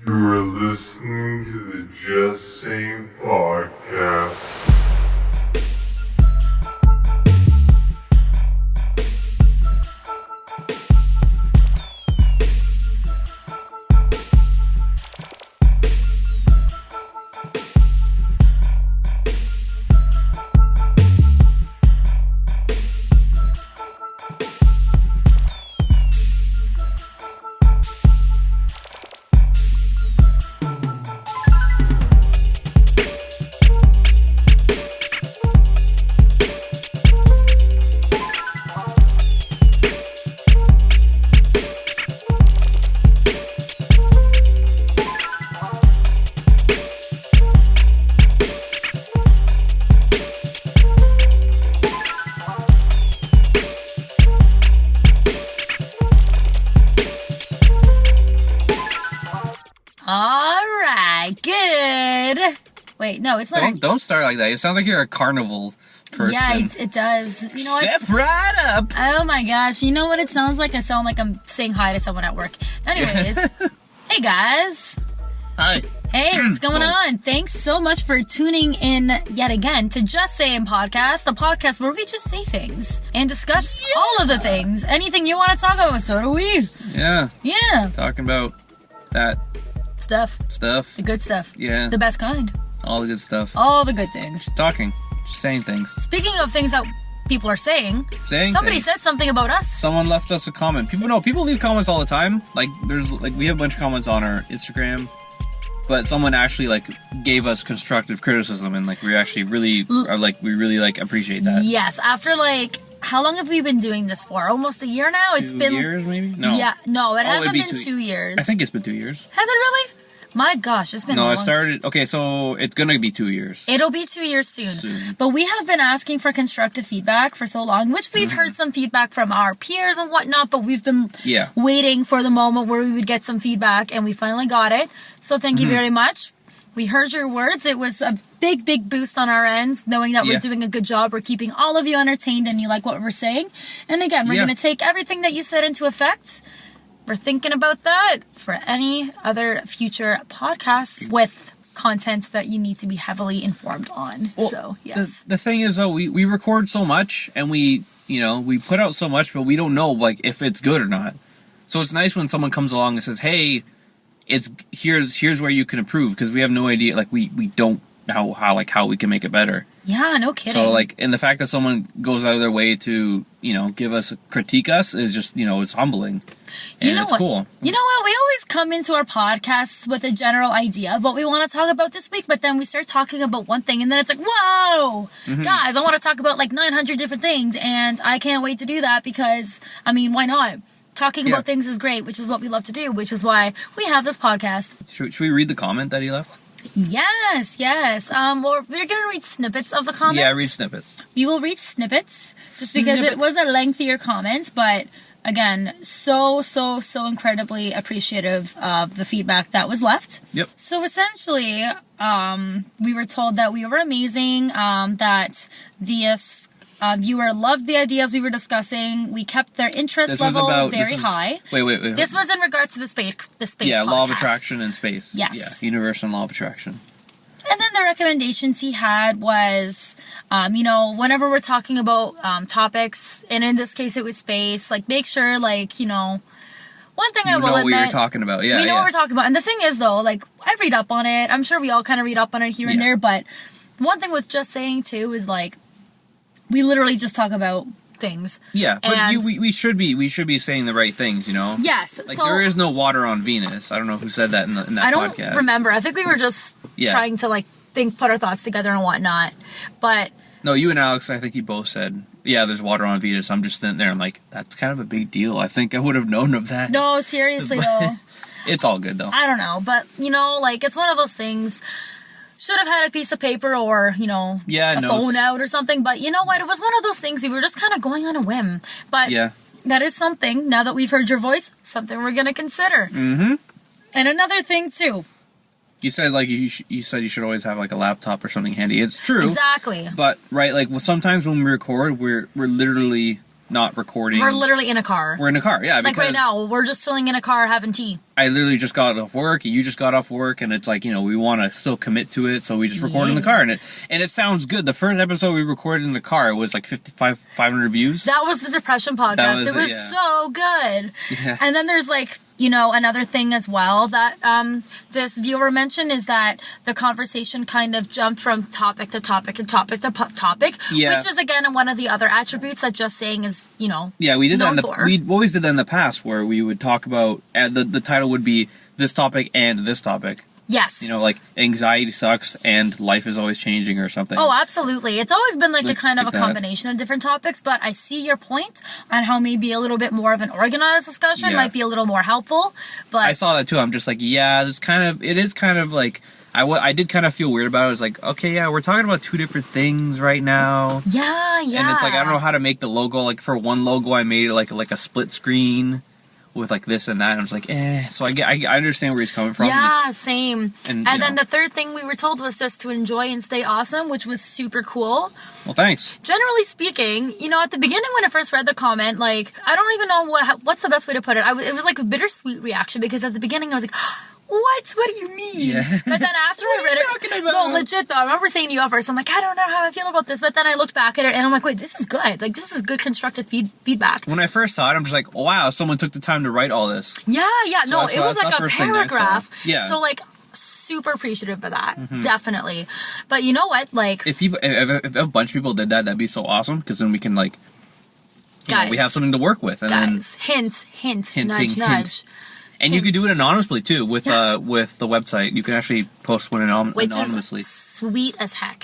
You are listening to the Just Sayin podcast. Wait, no, it's not. Don't start like that. It sounds like you're a carnival person. Yeah, it does. You know what? Step right up. Oh my gosh. You know what it sounds like? I sound like I'm saying hi to someone at work. Anyways. Hey guys. Hi. Hey, what's going on? Thanks so much for tuning in yet again to Just Sayin podcast, the podcast where we just say things and discuss all of the things. Anything you want to talk about, so do we. Yeah. Yeah. Talking about that stuff. The good stuff. Yeah. The best kind. All the good stuff. All the good things. Talking. Just saying things. Speaking of things that people are saying somebody said something about us. Someone left us a comment. People leave comments all the time. We have a bunch of comments on our Instagram, but someone actually gave us constructive criticism, and we actually really appreciate that. Yes, after how long have we been doing this for? Almost a year now? It's been 2 years maybe? No. Yeah, no, it hasn't been 2 years. I think it's been 2 years. Has it really? My gosh, it's been a long time. Okay, so it's gonna be 2 years. It'll be 2 years soon. But we have been asking for constructive feedback for so long, which we've heard some feedback from our peers and whatnot, but we've been waiting for the moment where we would get some feedback, and we finally got it. So thank you very much. We heard your words. It was a big, big boost on our end, knowing that we're doing a good job. We're keeping all of you entertained and you like what we're saying. And again, we're going to take everything that you said into effect. We're thinking about that for any other future podcasts with content that you need to be heavily informed on. Well, so, yes. The thing is, though, we record so much and we put out so much, but we don't know, if it's good or not. So it's nice when someone comes along and says, hey, here's where you can improve, because we have no idea, we don't know how we can make it better. Yeah, no kidding. So, and the fact that someone goes out of their way to, critique us is just, it's humbling. And it's cool. You know what? We always come into our podcasts with a general idea of what we want to talk about this week, but then we start talking about one thing, and then it's whoa! Guys, I want to talk about 900 different things, and I can't wait to do that because, why not? Talking about things is great, which is what we love to do, which is why we have this podcast. Should we read the comment that he left? Yes. Well, we're going to read snippets of the comments. Yeah, read snippets. We will read snippets, just because it was a lengthier comment, but again, so incredibly appreciative of the feedback that was left. Yep. So essentially, we were told that we were amazing, that the viewer loved the ideas we were discussing. We kept their interest level very high. Wait. This was in regards to the space yeah, podcast. Law of attraction and space. Yes. Yeah, universe and law of attraction. And then the recommendations he had was, whenever we're talking about topics, and in this case it was space, make sure, one thing I will admit... You know what you're talking about, yeah. We know what we're talking about. And the thing is, though, I read up on it. I'm sure we all kind of read up on it here and there, but one thing with Just Saying, too, is, we literally just talk about things. Yeah, but we should be saying the right things, Yes. So there is no water on Venus. I don't know who said that in that podcast. I don't remember. I think we were just trying to put our thoughts together and whatnot. But no, you and Alex, I think you both said, yeah, there's water on Venus. I'm just sitting there. I'm like, that's kind of a big deal. I think I would have known of that. No, seriously though. It's all good though. I don't know, but it's one of those things. Should have had a piece of paper or, a phone out or something. But you know what? It was one of those things we were just kind of going on a whim. But that is something, now that we've heard your voice, something we're going to consider. Mm-hmm. And another thing, too. You said, you said you should always have, a laptop or something handy. It's true. Exactly. But, right, sometimes when we record, we're literally not recording. We're literally in a car. We're in a car, yeah. Like right now, we're just chilling in a car having tea. I literally just got off work. You just got off work, and it's like, we want to still commit to it, so we just record in the car, and it sounds good. The first episode we recorded in the car was like 500 views. That was the depression podcast. It was so good. Yeah. And then there's like, another thing as well that this viewer mentioned is that the conversation kind of jumped from topic to topic to topic to topic, which is again one of the other attributes that Just Saying is, Yeah, we did that. We always did that in the past, where we would talk about the title would be this topic and this topic. Yes. Like anxiety sucks and life is always changing or something. Oh, absolutely. It's always been like a kind of a combination of different topics, but I see your point on how maybe a little bit more of an organized discussion might be a little more helpful. But I saw that too. I'm just like, it is kind of like, I did kind of feel weird about it. I was like, okay, yeah, we're talking about two different things right now. Yeah. And it's like, I don't know how to make the logo. Like for one logo, I made it like a split screen with like this and that, and I was like, So I understand where he's coming from. Yeah, same. And then the third thing we were told was just to enjoy and stay awesome, which was super cool. Well, thanks. Generally speaking, at the beginning when I first read the comment, like, I don't even know what's the best way to put it. It was like a bittersweet reaction, because at the beginning I was like, what do you mean? Yeah. But then after I read it, no, legit though, I remember saying to you at first, I'm like, I don't know how I feel about this, but then I looked back at it and I'm like, wait, this is good. Like, this is good constructive feedback. When I first saw it, I'm just like, wow, someone took the time to write all this. Yeah, So it was like a paragraph. Yeah. So like, super appreciative of that, definitely. But you know what, like, if a bunch of people did that, that'd be so awesome, because then we can like, we have something to work with. And guys, hint, nudge, nudge. And you could do it anonymously too with the website. You can actually post one anonymously. Which is sweet as heck.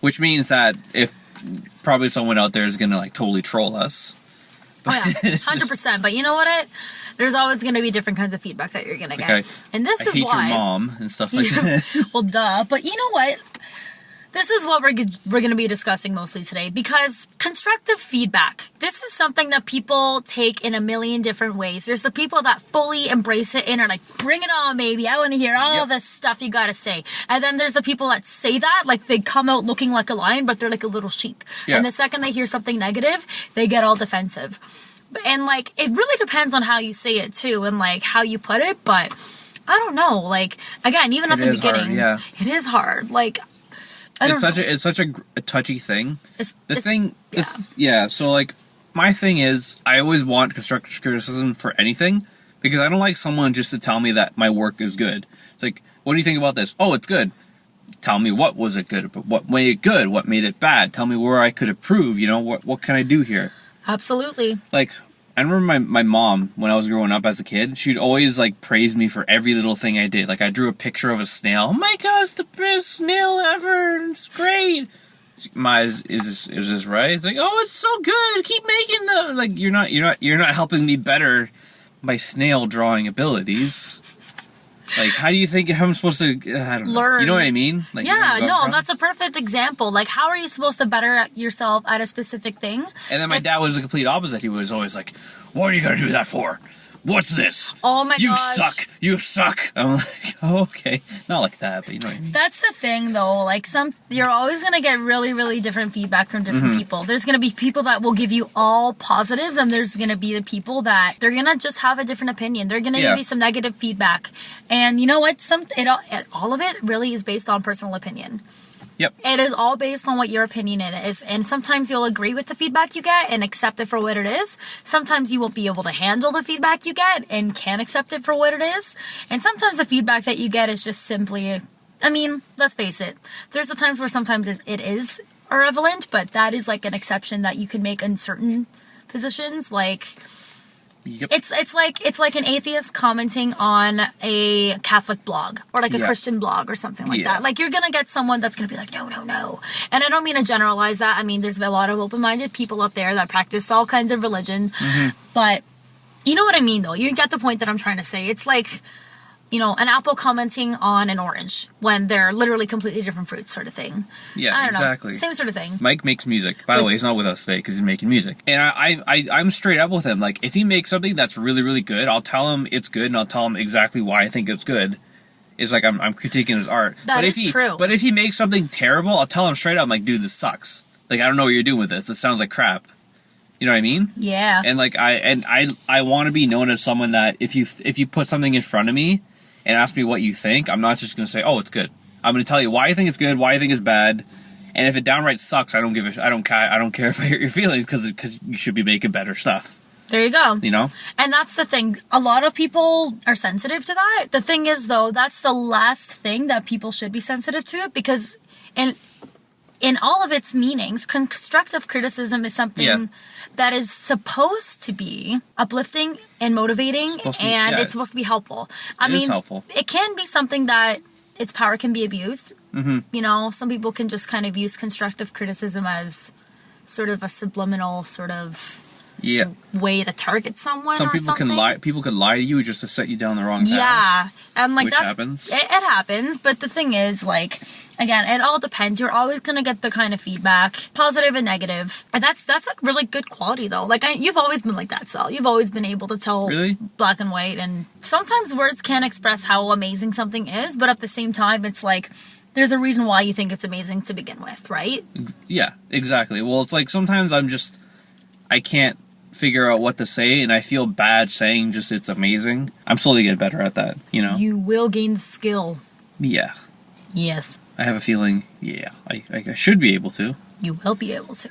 Which means that if probably someone out there is gonna like totally troll us. Oh yeah, 100%. But you know what? There's always gonna be different kinds of feedback that you're gonna get. Okay. And this is why. I hate your mom and stuff like that. Well, duh. But you know what? This is what we're going to be discussing mostly today, because constructive feedback, this is something that people take in a million different ways. There's the people that fully embrace it and are like, bring it on, baby. I want to hear all this stuff you got to say. And then there's the people that say that, like they come out looking like a lion, but they're like a little sheep. Yeah. And the second they hear something negative, they get all defensive. And like, it really depends on how you say it too, and like how you put it. But I don't know. Like, again, even at the beginning, it is hard. Like, it's such a touchy thing. So like, my thing is, I always want constructive criticism for anything, because I don't like someone just to tell me that my work is good. It's like, what do you think about this? Oh, it's good. Tell me what was it good, what made it good, what made it bad. Tell me where I could improve. What can I do here? Absolutely. Like, I remember my mom, when I was growing up as a kid, she'd always, like, praise me for every little thing I did. Like, I drew a picture of a snail. Oh my god, it's the best snail ever. It's great. Is this right? It's like, oh, it's so good. Keep making them. Like, you're not helping me better my snail drawing abilities. Like, how do you think I'm supposed to, I don't know. Learn. You know what I mean? Like, that's a perfect example. Like, how are you supposed to better yourself at a specific thing? And then my dad was the complete opposite. He was always like, what are you going to do that for? What's this? Oh my gosh. You suck. I'm like, oh, okay. Not like that, but you know what I mean. That's the thing, though. Like, you're always going to get really, really different feedback from different people. There's going to be people that will give you all positives, and there's going to be the people that they're going to just have a different opinion. They're going to give you some negative feedback. And you know what? All of it really is based on personal opinion. Yep. It is all based on what your opinion is. And sometimes you'll agree with the feedback you get and accept it for what it is. Sometimes you won't be able to handle the feedback you get and can't accept it for what it is. And sometimes the feedback that you get is just simply, let's face it. There's the times where sometimes it is irrelevant, but that is like an exception that you can make in certain positions. Like, it's like an atheist commenting on a Catholic blog or like a Christian blog or something like that. Like, you're gonna get someone that's gonna be like, no. And I don't mean to generalize that. I mean, there's a lot of open-minded people up there that practice all kinds of religion, but you know what I mean, though. You get the point that I'm trying to say. It's like, an apple commenting on an orange when they're literally completely different fruits, sort of thing. Yeah, I don't exactly. know. Same sort of thing. Mike makes music. By the way, he's not with us today because he's making music. And I'm straight up with him. Like, if he makes something that's really, really good, I'll tell him it's good, and I'll tell him exactly why I think it's good. It's like I'm critiquing his art. That is true. But if he makes something terrible, I'll tell him straight up, I'm like, dude, this sucks. Like, I don't know what you're doing with this. This sounds like crap. You know what I mean? Yeah. And like I want to be known as someone that if you put something in front of me and ask me what you think, I'm not just going to say, oh, it's good. I'm going to tell you why I think it's good, why I think it's bad. And if it downright sucks, I don't care if I hurt your feelings because you should be making better stuff. There you go. You know? And that's the thing. A lot of people are sensitive to that. The thing is, though, that's the last thing that people should be sensitive to, because in all of its meanings, constructive criticism is something that is supposed to be uplifting and motivating, it's supposed to be helpful. I mean, helpful. It can be something that its power can be abused. Mm-hmm. You know, some people can just kind of use constructive criticism as sort of a subliminal sort of way to target someone. Some people can lie. People could lie to you just to set you down the wrong path. Yeah, and like which happens. It happens, but the thing is, like, again, it all depends. You're always gonna get the kind of feedback, positive and negative, and that's a really good quality though. Like you've always been like that, Sal. You've always been able to tell black and white, and sometimes words can't express how amazing something is, but at the same time, it's like there's a reason why you think it's amazing to begin with, right? Yeah, exactly. Well, it's like sometimes I can't figure out what to say, and I feel bad saying just it's amazing. I'm slowly getting better at that, you know? You will gain skill. Yeah. Yes. I have a feeling, I should be able to. You will be able to.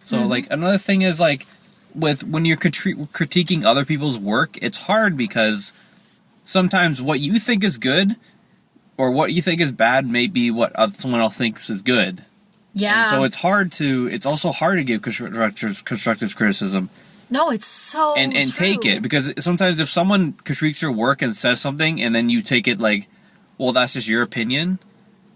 So, like, another thing is, like, when you're critiquing other people's work, it's hard because sometimes what you think is good or what you think is bad may be what someone else thinks is good. Yeah. And so it's also hard to give constructive criticism. No, it's so and true. Take it, because sometimes if someone critiques your work and says something and then you take it like, well, that's just your opinion,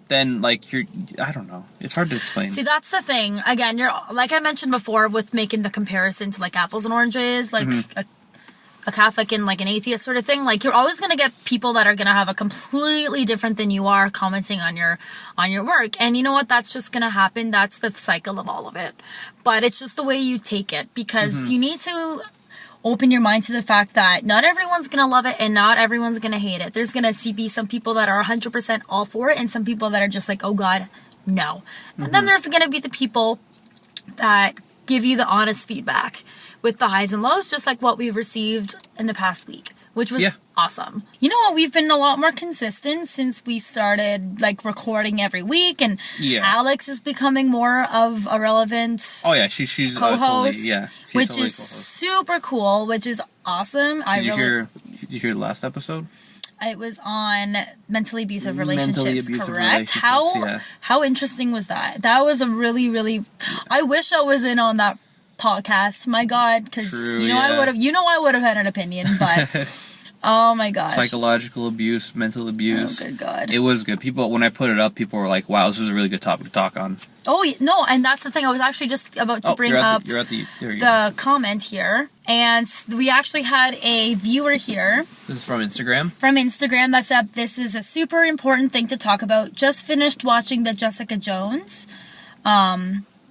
then like I don't know. It's hard to explain. See, that's the thing. Again, you're like I mentioned before with making the comparison to like apples and oranges, like a Catholic and like an atheist sort of thing. Like you're always going to get people that are going to have a completely different than you are commenting on your work. And you know what? That's just going to happen. That's the cycle of all of it. But it's just the way you take it, because you need to open your mind to the fact that not everyone's going to love it and not everyone's going to hate it. There's going to be some people that are 100% all for it and some people that are just like, oh God, no. And then there's going to be the people that give you the honest feedback with the highs and lows, just like what we've received in the past week, which was awesome. You know what? We've been a lot more consistent since we started like recording every week, and Alex is becoming more of a relevant she's co-host, which totally is super cool, which is awesome. Did you hear the last episode? It was on mentally abusive relationships, correct? How interesting was that? That was a really, really... I wish I was in on that podcast, my God, because I would have had an opinion, but oh my gosh, psychological abuse, mental abuse. Oh good God, it was good. People, when I put it up, people were like, "Wow, this is a really good topic to talk on." Oh no, and that's the thing. I was actually just about to bring up the comment here, and we actually had a viewer here. This is from Instagram. That said, "This is a super important thing to talk about. Just finished watching the Jessica Jones."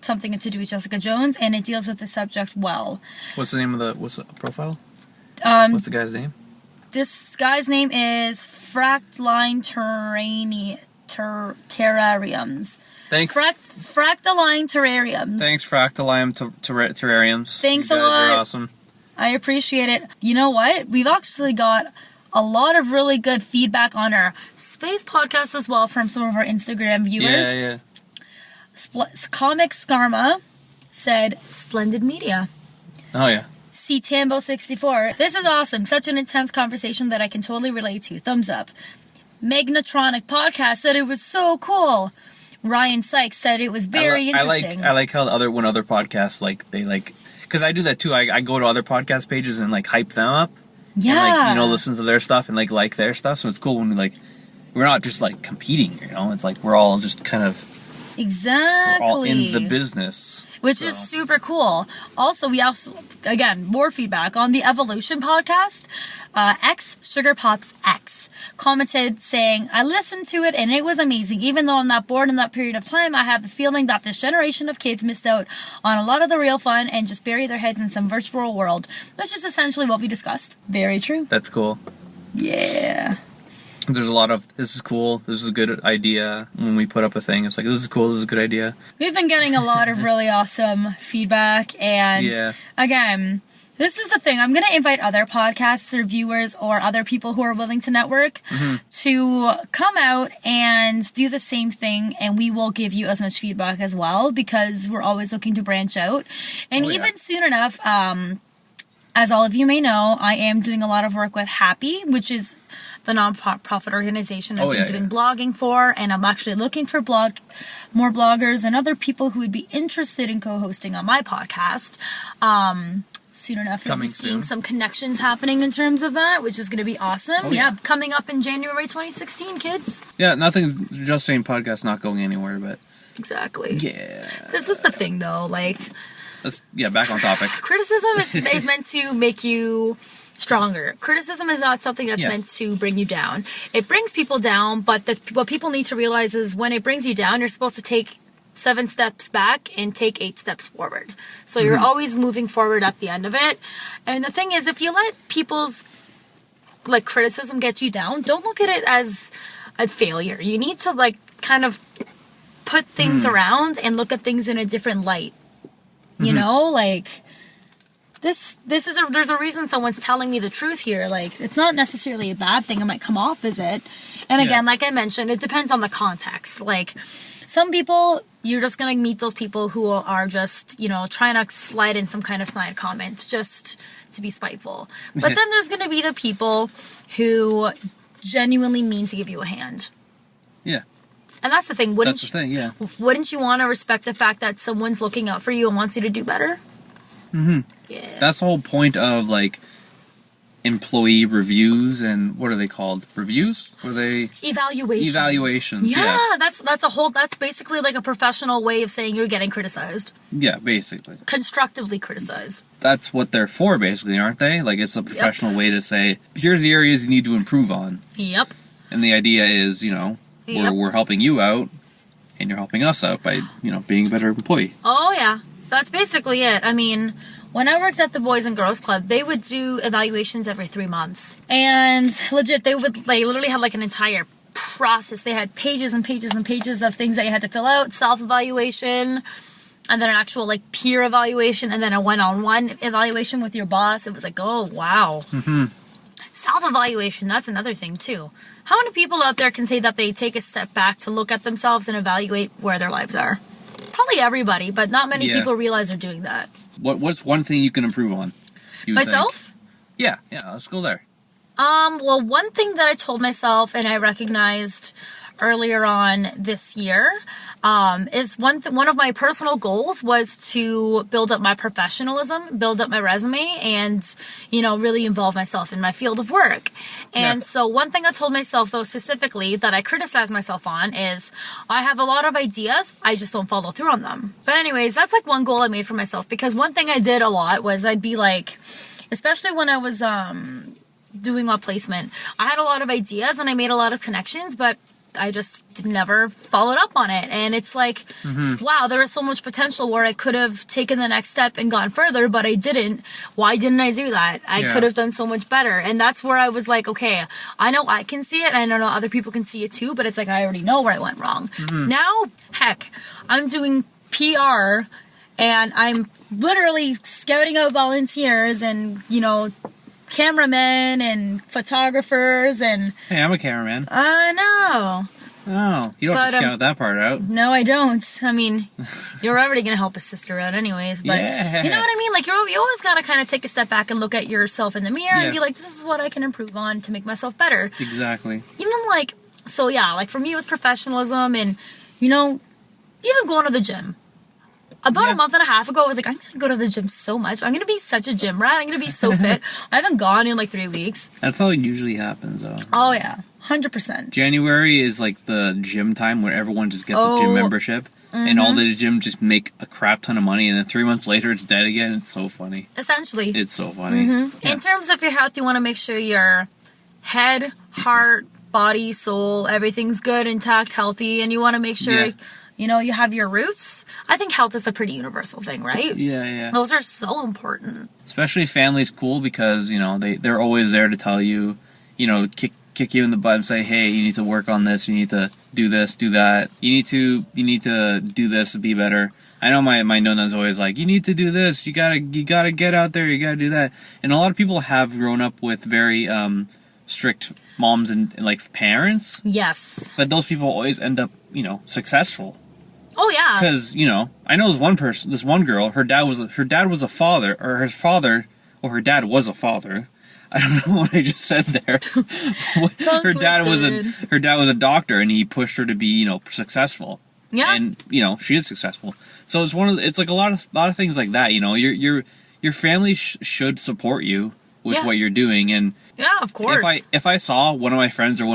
Something to do with Jessica Jones, and it deals with the subject well. What's the name of what's the profile? What's the guy's name? This guy's name is Fractaline Terrariums. Thanks. Fractaline Terrariums. Thanks, Fractaline Terrariums. Thanks a lot. You're awesome. I appreciate it. You know what? We've actually got a lot of really good feedback on our space podcast as well from some of our Instagram viewers. Yeah. Comic Skarma said, "Splendid media." Oh yeah. C Tambo 64. "This is awesome. Such an intense conversation that I can totally relate to. Thumbs up." Magnatronic Podcast said it was so cool. Ryan Sykes said it was very interesting. I like how when other podcasts because I do that too. I go to other podcast pages and like hype them up. Yeah. And listen to their stuff and like their stuff. So it's cool when we're not just like competing. It's like we're all just kind of. Exactly. We're all in the business. Which is super cool. Also, again, more feedback on the Evolution podcast. X Sugar Pops X commented saying, "I listened to it and it was amazing. Even though I'm not born in that period of time, I have the feeling that this generation of kids missed out on a lot of the real fun and just bury their heads in some virtual world," which is essentially what we discussed. Very true. That's cool. Yeah. There's a lot of, this is cool, this is a good idea. When we put up a thing, it's like, this is cool, this is a good idea. We've been getting a lot of really awesome feedback, and again, this is the thing. I'm going to invite other podcasts or viewers or other people who are willing to network to come out and do the same thing, and we will give you as much feedback as well, because we're always looking to branch out. And even soon enough, as all of you may know, I am doing a lot of work with Happy, which is the non-profit organization I've been doing blogging for, and I'm actually looking for more bloggers and other people who would be interested in co-hosting on my podcast. Soon enough, you'll be seeing some connections happening in terms of that, which is going to be awesome. Coming up in January 2016, kids. Yeah, nothing's Just Saying podcast not going anywhere, but... Exactly. Yeah. This is the thing, though, like... back on topic. Criticism is meant to make you stronger. Criticism is not something that's meant to bring you down. It brings people down, but what people need to realize is when it brings you down, you're supposed to take 7 steps back and take 8 steps forward. So you're always moving forward at the end of it. And the thing is, if you let people's criticism get you down, don't look at it as a failure. You need to kind of put things around and look at things in a different light. You know, this is there's a reason someone's telling me the truth here. It's not necessarily a bad thing. It might come off as it. And again, like I mentioned, it depends on the context. Some people, you're just going to meet those people who are just, trying to slide in some kind of snide comment just to be spiteful. But then there's going to be the people who genuinely mean to give you a hand. Yeah. And that's the thing. Wouldn't you want to respect the fact that someone's looking out for you and wants you to do better? Yeah. That's the whole point of employee reviews, and what are they called? Reviews? Or they evaluations? Yeah, that's basically a professional way of saying you're getting criticized. Yeah, basically. Constructively criticized. That's what they're for, basically, aren't they? It's a professional way to say, here's the areas you need to improve on. Yep. And the idea is, we're helping you out, and you're helping us out by, being a better employee. Oh, yeah. That's basically it. I mean, when I worked at the Boys and Girls Club, they would do evaluations every 3 months. And legit, they literally had an entire process. They had pages and pages and pages of things that you had to fill out, self-evaluation, and then an actual peer evaluation, and then a one-on-one evaluation with your boss. It was oh, wow. Self-evaluation, that's another thing, too. How many people out there can say that they take a step back to look at themselves and evaluate where their lives are? Probably everybody, but not many people realize they're doing that. What's one thing you can improve on? Myself? Yeah, let's go there. Well, one thing that I told myself and I recognized earlier on this year is one of my personal goals was to build up my professionalism, build up my resume, and really involve myself in my field of work. And so one thing I told myself, though, specifically that I criticize myself on is I have a lot of ideas, I just don't follow through on them. But anyways, that's one goal I made for myself, because one thing I did a lot was I'd be especially when I was doing my placement, I had a lot of ideas and I made a lot of connections, but I just never followed up on it. And it's wow, there is so much potential where I could have taken the next step and gone further, but I didn't. Why didn't I do that? I could have done so much better. And that's where I was okay, I know I can see it, and I know other people can see it too, but it's I already know where I went wrong. Now, heck, I'm doing PR, and I'm literally scouting out volunteers and, cameramen and photographers and... Hey, I'm a cameraman. I know. Oh, you don't have to scout that part out. No, I don't. I mean, you're already going to help a sister out anyways, but you know what I mean? You always got to kind of take a step back and look at yourself in the mirror and be this is what I can improve on to make myself better. Exactly. Even for me it was professionalism and, even going to the gym. About a month and a half ago, I was I'm going to go to the gym so much. I'm going to be such a gym rat. I'm going to be so fit. I haven't gone in 3 weeks. That's how it usually happens, though. Oh, yeah. 100%. January is the gym time where everyone just gets a gym membership. And all the gyms just make a crap ton of money. And then 3 months later, it's dead again. It's so funny. Essentially. It's so funny. Yeah. In terms of your health, you want to make sure your head, heart, body, soul, everything's good, intact, healthy. And you want to make sure... you have your roots. I think health is a pretty universal thing, right? Yeah. Those are so important. Especially family's cool because, they're always there to tell you, kick you in the butt and say, hey, you need to work on this, you need to do this, do that, you need to do this to be better. I know my nonna's always like, you need to do this, you gotta get out there, you gotta do that. And a lot of people have grown up with very strict moms and like parents. Yes. But those people always end up, successful. Oh yeah. Because, I know this one girl, her dad was a father, or her dad was a father. I don't know what I just said there. her dad was a doctor, and he pushed her to be, successful. Yeah. And, she is successful. So it's like a lot of things like that, your family should support you with what you're doing. And yeah, of course. If I saw one of my friends or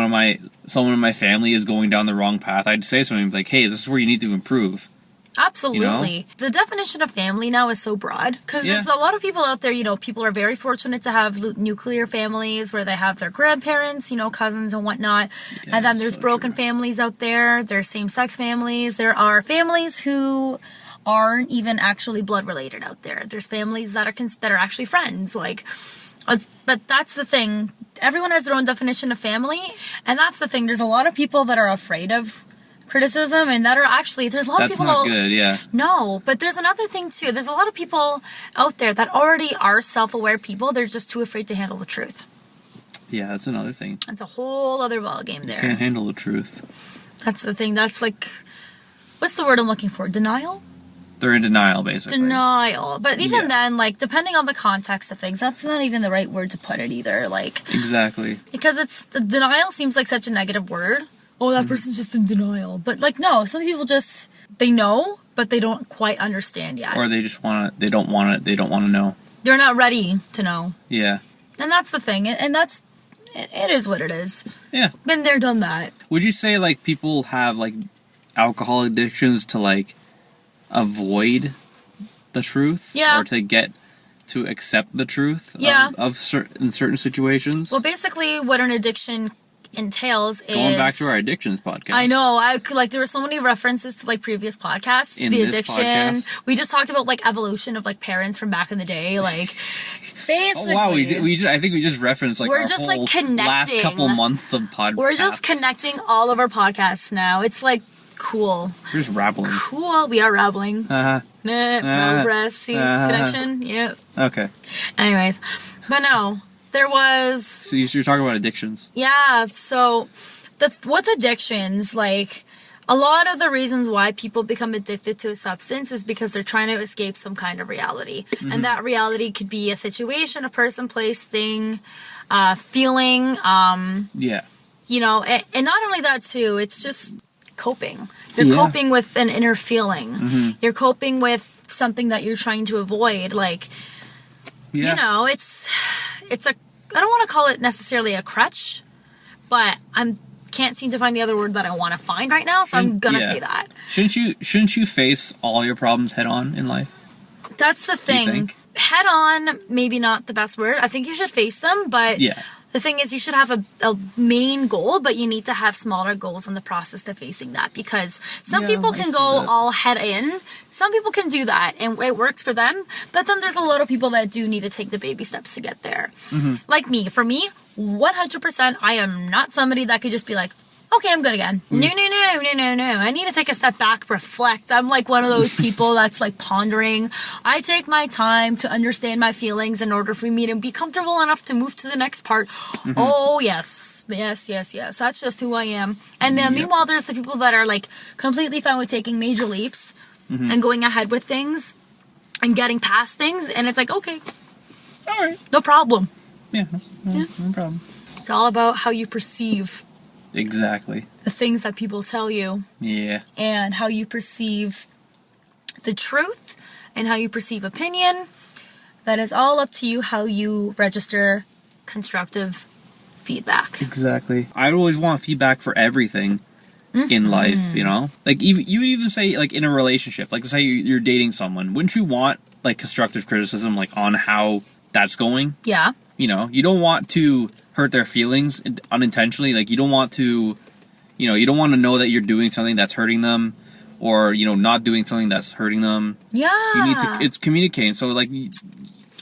someone in my family is going down the wrong path, I'd say something like, hey, this is where you need to improve. Absolutely. The definition of family now is so broad, because there's a lot of people out there, people are very fortunate to have nuclear families where they have their grandparents, cousins and whatnot. Yeah, and then there's broken families out there. There's same-sex families. There are families who aren't even actually blood related out there. There's families that are actually friends. But that's the thing. Everyone has their own definition of family. And that's the thing. There's a lot of people that are afraid of criticism, and that are actually, there's a lot of people. That's not good, yeah. No, but there's another thing too. There's a lot of people out there that already are self-aware people. They're just too afraid to handle the truth. Yeah, that's another thing. That's a whole other ballgame there. You can't handle the truth. That's the thing. That's like, what's the word I'm looking for? Denial? They're in denial, basically. Denial. But even then, depending on the context of things, that's not even the right word to put it either. Exactly. Because denial seems like such a negative word. Oh, that person's just in denial. But, no, some people just, they know, but they don't quite understand yet. Or they just they don't want to know. They're not ready to know. Yeah. And that's the thing. And it is what it is. Yeah. Been there, done that. Would you say, people have, alcohol addictions to, avoid the truth? Yeah. Or to accept the truth? Yeah. In certain situations? Well, basically, what an addiction entails is going back to our addictions podcast. I know, there were so many references to previous podcasts. In the this addiction. Podcast? We just talked about evolution of parents from back in the day. Basically. Oh wow, I think we just referenced we're our just whole connecting. Last couple months of podcasts. We're just connecting all of our podcasts now. It's cool. We're just rabbling. Cool. We are rabbling. Progress. See connection. Yep. Okay. Anyways, but no. There was... So you're talking about addictions. Yeah, so with addictions, a lot of the reasons why people become addicted to a substance is because they're trying to escape some kind of reality. Mm-hmm. And that reality could be a situation, a person, place, thing, feeling. Yeah. And not only that, too, it's just coping. You're coping with an inner feeling. Mm-hmm. You're coping with something that you're trying to avoid. It's I don't want to call it necessarily a crutch, but can't seem to find the other word that I want to find right now, so I'm gonna say that. Shouldn't you face all your problems head on in life? That's the thing. Head on, maybe not the best word. I think you should face them, but the thing is, you should have a main goal, but you need to have smaller goals in the process to facing that, because some people can go all head in. Some people can do that, and it works for them. But then there's a lot of people that do need to take the baby steps to get there. Mm-hmm. Like me. For me, 100%, I am not somebody that could just be like, okay, I'm good again. No. I need to take a step back, reflect. I'm one of those people that's pondering. I take my time to understand my feelings in order for me to be comfortable enough to move to the next part. Mm-hmm. Oh, yes. That's just who I am. And then meanwhile, there's the people that are completely fine with taking major leaps and going ahead with things and getting past things. And it's okay. All right. No problem. Yeah, no problem. It's all about how you perceive. Exactly. The things that people tell you. Yeah. And how you perceive the truth and how you perceive opinion. That is all up to you, how you register constructive feedback. Exactly. I always want feedback for everything in life, you would even say, in a relationship, say you're dating someone, wouldn't you want, constructive criticism, on how that's going? Yeah. You don't want to hurt their feelings unintentionally. You don't want to, you don't want to know that you're doing something that's hurting them, or, not doing something that's hurting them. Yeah. You need to, it's communicating. So,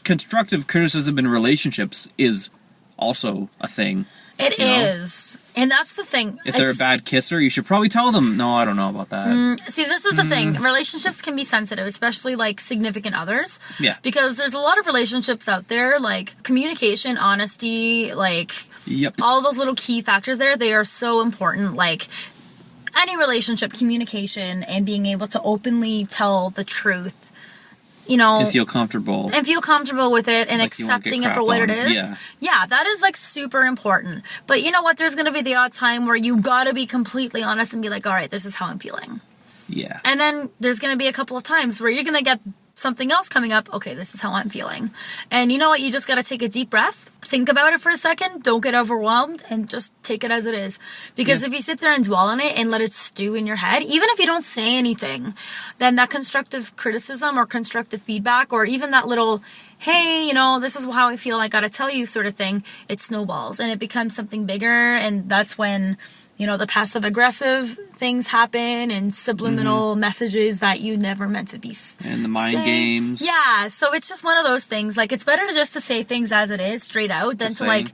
constructive criticism in relationships is also a thing. It is. And that's the thing. If they're a bad kisser, you should probably tell them, no, I don't know about that. See, this is the thing. Relationships can be sensitive, especially, like, significant others. Yeah. Because there's a lot of relationships out there, like, communication, honesty, like, all those little key factors there, they are so important. Like, any relationship, communication, and being able to openly tell the truth. You know, and feel comfortable with it and like accepting it for what it is. Yeah, that is like super important. But you know what? There's going to be the odd time where you got to be completely honest and be like, all right, this is how I'm feeling. Yeah. And then there's going to be a couple of times where you're going to get something else coming up. Okay, this is how I'm feeling. And you know what? You just got to take a deep breath. Think about it for a second. Don't get overwhelmed and just take it as it is. Because if you sit there and dwell on it and let it stew in your head, even if you don't say anything, then that constructive criticism or constructive feedback or even that little, hey, you know, this is how I feel, I gotta tell you sort of thing, it snowballs and it becomes something bigger. And that's when, you know, the passive aggressive things happen and subliminal messages that you never meant to be and the mind games. Yeah, so it's just one of those things. Like, it's better just to say things as it is, straight out, than to like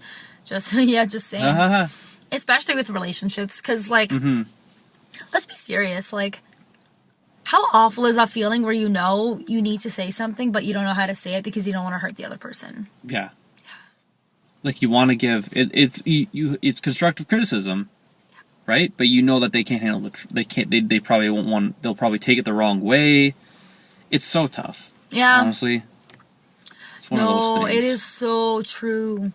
just saying. Especially with relationships, because like, let's be serious. Like, how awful is that feeling where you know you need to say something, but you don't know how to say it because you don't want to hurt the other person? Yeah. Like, you want to give it's constructive criticism. Right, but you know that they can't handle it. They can't. They probably won't want. They'll probably take it the wrong way. It's so tough. Yeah, honestly, it's one of those things. It is so true.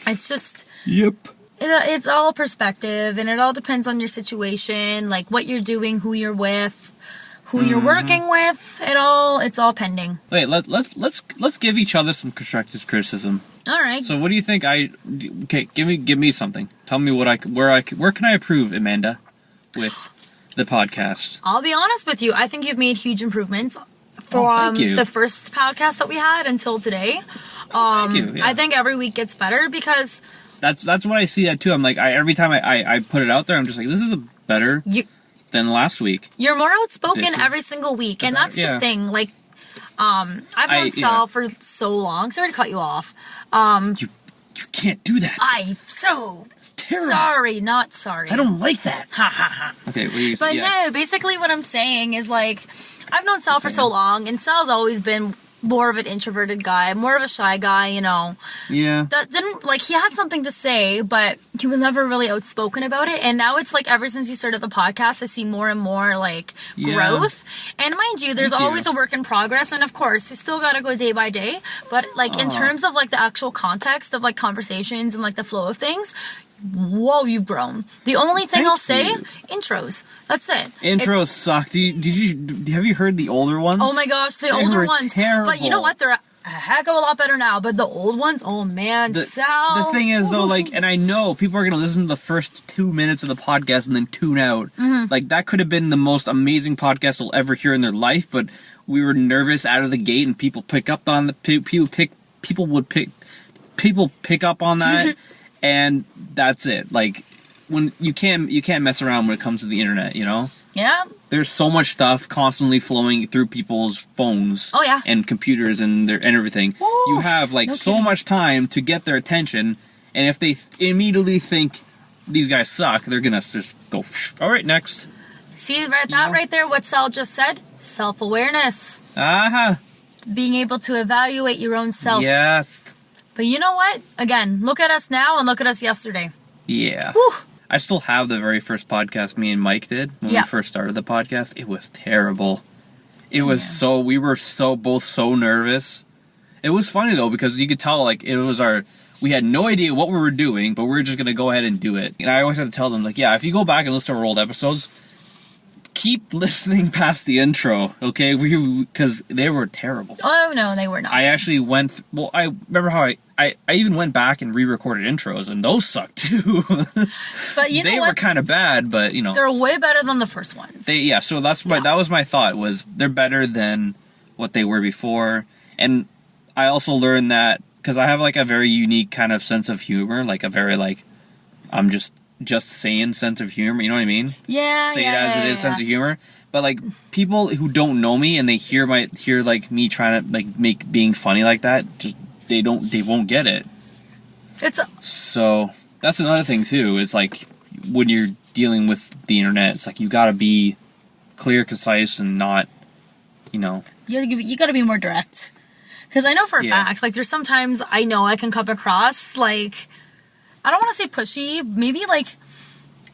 It's just. Yep. It's all perspective, and it all depends on your situation, like what you're doing, who you're with, who you're working with. It's all pending. Wait, let's give each other some constructive criticism. All right. So what do you think? Okay, give me something. Tell me where can I improve, Amanda, with the podcast? I'll be honest with you. I think you've made huge improvements from the first podcast that we had until today. Thank you. Yeah. I think every week gets better because that's what I see that too. I'm like every time I put it out there, I'm just like, this is better than last week. You're more outspoken every single week, and that's the thing. Like, I've known Sal for so long. Sorry to cut you off. You can't do that. I'm so sorry, not sorry. I don't like that. Ha ha ha. Okay, what are you saying? But no, basically what I'm saying is like, I've known Sal for so long, and Sal's always been more of an introverted guy, more of a shy guy, you know. Yeah. That didn't, like, he had something to say, but he was never really outspoken about it. And now it's like, ever since he started the podcast, I see more and more, like, growth. And mind you, there's always a work in progress. And of course, you still gotta go day by day. But, like, in terms of, like, the actual context of, like, conversations and, like, the flow of things, whoa, you've grown. The only thing I'll say, intros. That's it. Intros suck. Have you heard the older ones? Oh my gosh, the older ones. Terrible. But you know what? They're a heck of a lot better now. But the old ones, oh man, Sal. The thing is though, like, and I know people are gonna listen to the first 2 minutes of the podcast and then tune out. Like, that could have been the most amazing podcast they'll ever hear in their life, but we were nervous out of the gate, and people pick up on people pick up on that. And that's it. Like, when you can't mess around when it comes to the internet, you know? Yeah. There's so much stuff constantly flowing through people's phones. Oh, yeah. And computers and everything. Oof, you have, like, so much time to get their attention, and if they immediately think these guys suck, they're gonna just go, all right, next. See, right there, what Sal just said? Self-awareness. Aha. Being able to evaluate your own self. Yes. But you know what? Again, look at us now and look at us yesterday. Yeah. Whew. I still have the very first podcast me and Mike did when we first started the podcast. It was terrible. It was we were both so nervous. It was funny though, because you could tell, like, we had no idea what we were doing, but we were just going to go ahead and do it. And I always have to tell them, like, yeah, if you go back and listen to our old episodes, keep listening past the intro, okay? Because they were terrible. Oh, no, they were not. I actually I remember how I even went back and re-recorded intros, and those sucked too. But you know they were kind of bad, but, you know. They're way better than the first ones. So that was my thought, was they're better than what they were before. And I also learned that, because I have, like, a very unique kind of sense of humor, like a very, like, I'm just saying sense of humor, you know what I mean? Yeah, Say it as it is, sense of humor. But, like, people who don't know me and they hear like me trying to, like, being funny like that, just they won't get it. So that's another thing too. It's like when you're dealing with the internet, it's like you gotta be clear, concise, and not, You gotta be more direct. Because I know for a fact, like, there's sometimes I know I can come across, like, I don't want to say pushy, maybe, like,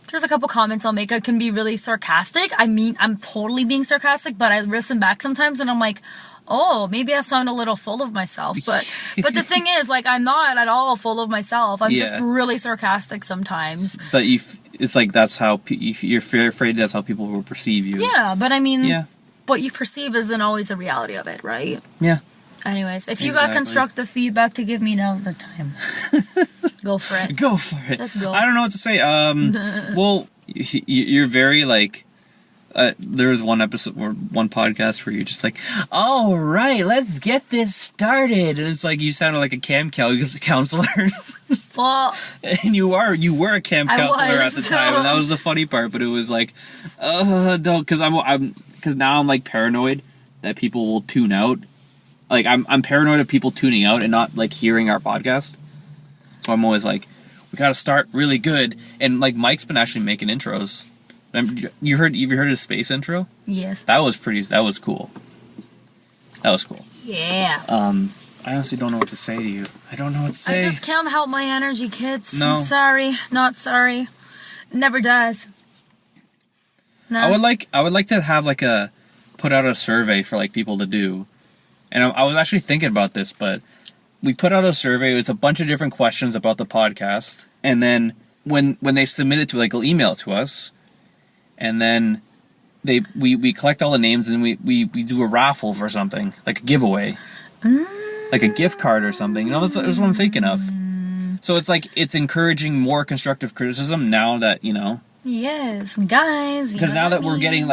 there's a couple comments I'll make, I can be really sarcastic. I mean, I'm totally being sarcastic, but I listen back sometimes and I'm like, oh, maybe I sound a little full of myself. But the thing is, like, I'm not at all full of myself. I'm just really sarcastic sometimes. But it's like that's how, you're afraid that's how people will perceive you. Yeah, but I mean, what you perceive isn't always the reality of it, right? Yeah. Anyways, if you got constructive feedback to give me, now's the time. Go for it. Go for it. Let's go. I don't know what to say. Well, you're very, like, there was one episode or one podcast where you're just like, all right, let's get this started. And it's like you sounded like a camp counselor. Well, and you were a camp counselor at the time, and that was the funny part. But it was like, don't, because now I'm like paranoid that people will tune out. Like, I'm paranoid of people tuning out and not, like, hearing our podcast. So I'm always like, we gotta start really good. And, like, Mike's been actually making intros. You've heard his space intro? Yes. That was cool. That was cool. Yeah. I honestly don't know what to say to you. I don't know what to say. I just can't help my energy, kids. No. I'm sorry. Not sorry. Never does. No. I would like to have, like, put out a survey for, like, people to do. And I was actually thinking about this, but we put out a survey. It was a bunch of different questions about the podcast. And then when they submit it to, like, they'll email it to us. And then we collect all the names and we do a raffle for something, like a giveaway. Like a gift card or something. That's what I'm thinking of. So it's like, it's encouraging more constructive criticism now that, Yes, guys. Because now that we're getting,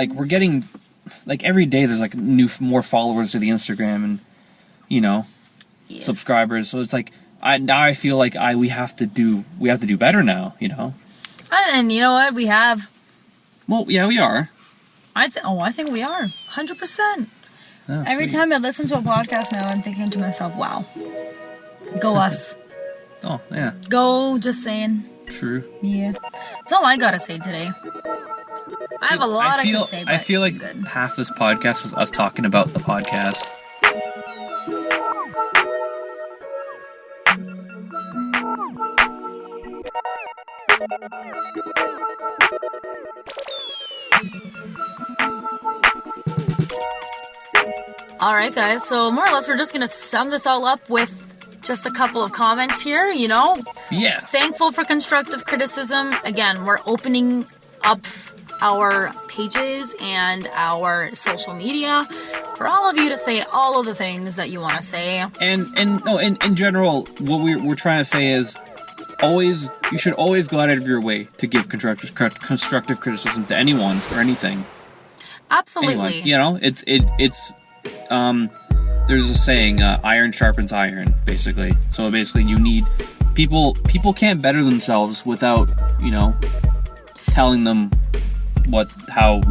like, every day there's, like, more followers to the Instagram and, subscribers. So it's like, I feel like we have to do better now, And you know what? We have. Well, yeah, we are. I think we are. 100%. Oh, Every time I listen to a podcast now, I'm thinking to myself, wow. Go us. Oh, yeah. Go, just saying. True. Yeah. That's all I gotta say today. I have a lot I can say, but I feel like half this podcast was us talking about the podcast. Alright, guys, so more or less we're just gonna sum this all up with just a couple of comments here, Yeah. Thankful for constructive criticism. Again, we're opening up our pages and our social media for all of you to say all of the things that you want to say. And in general, what we're trying to say is, you should always go out of your way to give constructive criticism to anyone or anything. Absolutely. Anyone. It's there's a saying, iron sharpens iron, basically. So basically you need people can't better themselves without, telling them how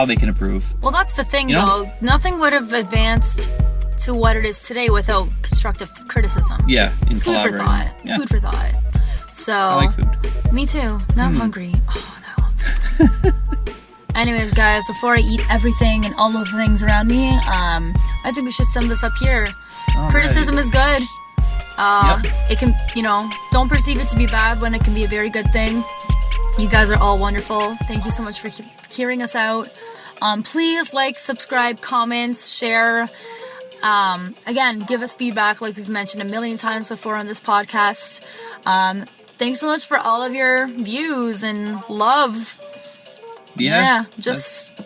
they can improve. Well, that's the thing, though. Nothing would have advanced to what it is today without constructive criticism. Yeah, in food for thought. Yeah. Food for thought. So I like food. Me too. Now I'm hungry. Oh no. Anyways, guys, before I eat everything and all of the things around me, I think we should sum this up here. All Criticism right. is good. It can, don't perceive it to be bad when it can be a very good thing. You guys are all wonderful. Thank you so much for hearing us out. Please like, subscribe, comments, share. Again, give us feedback like we've mentioned a million times before on this podcast. Thanks so much for all of your views and love. Yeah. Just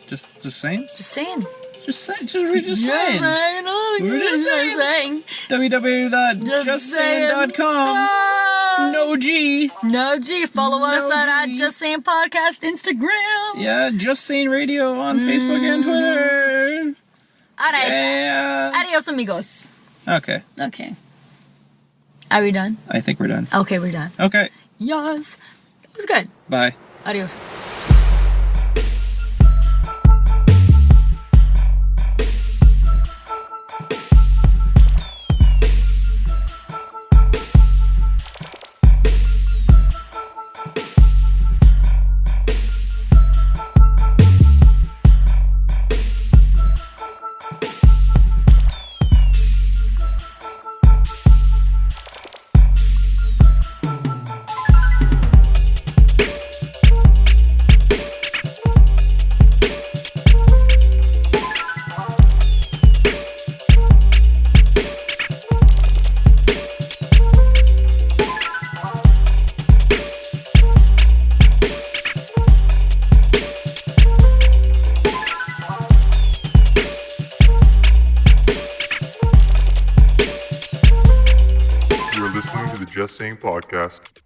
saying. Just saying. We're just saying. www.justsaying.com. No G. Follow us at Just Saying Podcast Instagram. Yeah, Just Saying Radio on Facebook and Twitter. Alright. Yeah. Adios, amigos. Okay. Are we done? I think we're done. Okay, we're done. Okay. Yes. That was good. Bye. Adios. to the Just Saying podcast.